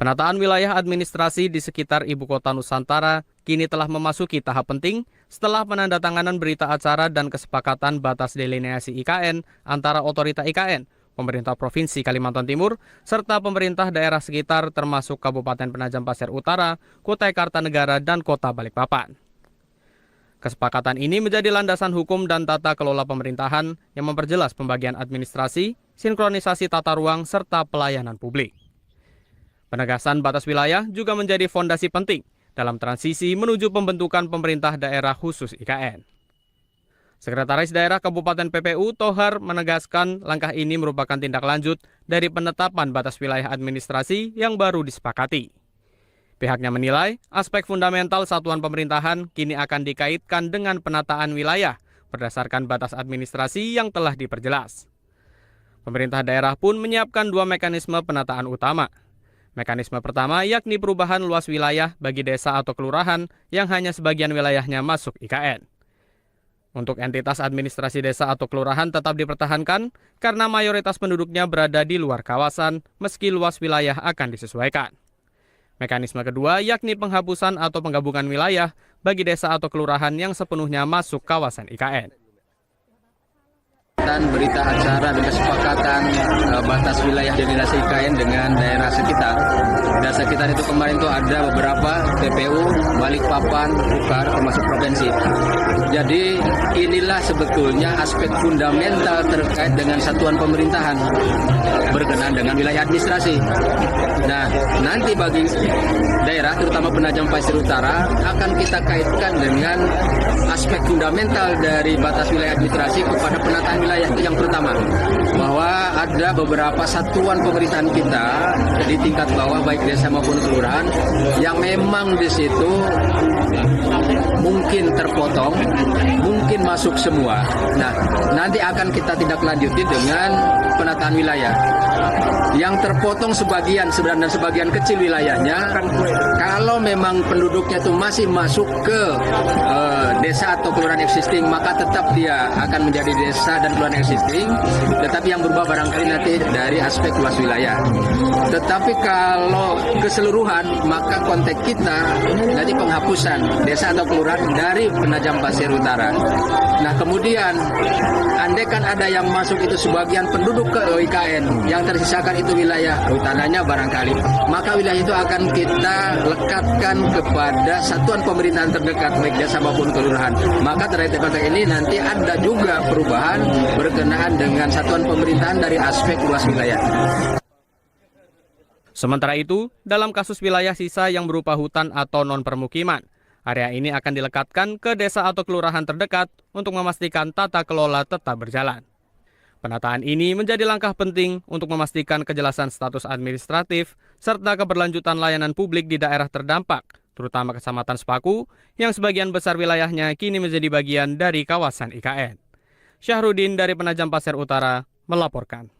Penataan wilayah administrasi di sekitar ibu kota Nusantara kini telah memasuki tahap penting setelah penandatanganan berita acara dan kesepakatan batas delineasi IKN antara otorita IKN, pemerintah Provinsi Kalimantan Timur, serta pemerintah daerah sekitar termasuk Kabupaten Penajam Pasir Utara, Kutai Kartanegara, dan Kota Balikpapan. Kesepakatan ini menjadi landasan hukum dan tata kelola pemerintahan yang memperjelas pembagian administrasi, sinkronisasi tata ruang, serta pelayanan publik. Penegasan batas wilayah juga menjadi fondasi penting dalam transisi menuju pembentukan pemerintah daerah khusus IKN. Sekretaris Daerah Kabupaten PPU Tohar menegaskan langkah ini merupakan tindak lanjut dari penetapan batas wilayah administrasi yang baru disepakati. Pihaknya menilai aspek fundamental satuan pemerintahan kini akan dikaitkan dengan penataan wilayah berdasarkan batas administrasi yang telah diperjelas. Pemerintah daerah pun menyiapkan dua mekanisme penataan utama. Mekanisme pertama yakni perubahan luas wilayah bagi desa atau kelurahan yang hanya sebagian wilayahnya masuk IKN. Untuk entitas administrasi desa atau kelurahan tetap dipertahankan karena mayoritas penduduknya berada di luar kawasan meski luas wilayah akan disesuaikan. Mekanisme kedua yakni penghapusan atau penggabungan wilayah bagi desa atau kelurahan yang sepenuhnya masuk kawasan IKN. Dan berita acara dan kesepakatan batas wilayah delineasi IKN dengan daerah sekitar. Daerah sekitar itu kemarin itu ada beberapa PPU, Balikpapan, Bukar, termasuk provinsi. Jadi inilah sebetulnya aspek fundamental terkait dengan satuan pemerintahan berkenaan dengan wilayah administrasi. Nah, nanti bagi daerah, terutama Penajam Pasir Utara, akan kita kaitkan dengan aspek fundamental dari batas wilayah administrasi kepada penataan wilayah. Itu yang pertama, bahwa ada beberapa satuan pemerintahan kita di tingkat bawah baik desa maupun kelurahan yang memang di situ mungkin terpotong, mungkin masuk semua. Nah, nanti akan kita tindak lanjuti dengan penataan wilayah. Yang terpotong sebagian dan sebagian kecil wilayahnya, kalau memang penduduknya itu masih masuk ke desa atau kelurahan existing, maka tetap dia akan menjadi desa dan kelurahan existing, tetapi yang berubah barangkali nanti dari aspek luas wilayah. Tetapi kalau keseluruhan, maka konteks kita nanti penghapusan desa atau kelurahan dari Penajam Pasir Utara. Nah, kemudian andaikan ada yang masuk itu sebagian penduduk ke IKN, yang tersisakan itu wilayah hutanannya barangkali, maka wilayah itu akan kita lekatkan kepada satuan pemerintahan terdekat baik desa maupun kelurahan. Maka terkait konteks ini nanti ada juga perubahan berkenaan dengan satuan pemerintahan dari aspek luas wilayah. Sementara itu, dalam kasus wilayah sisa yang berupa hutan atau non-permukiman, area ini akan dilekatkan ke desa atau kelurahan terdekat untuk memastikan tata kelola tetap berjalan. Penataan ini menjadi langkah penting untuk memastikan kejelasan status administratif serta keberlanjutan layanan publik di daerah terdampak, terutama Kecamatan Sepaku, yang sebagian besar wilayahnya kini menjadi bagian dari kawasan IKN. Syahrudin dari Penajam Pasir Utara melaporkan.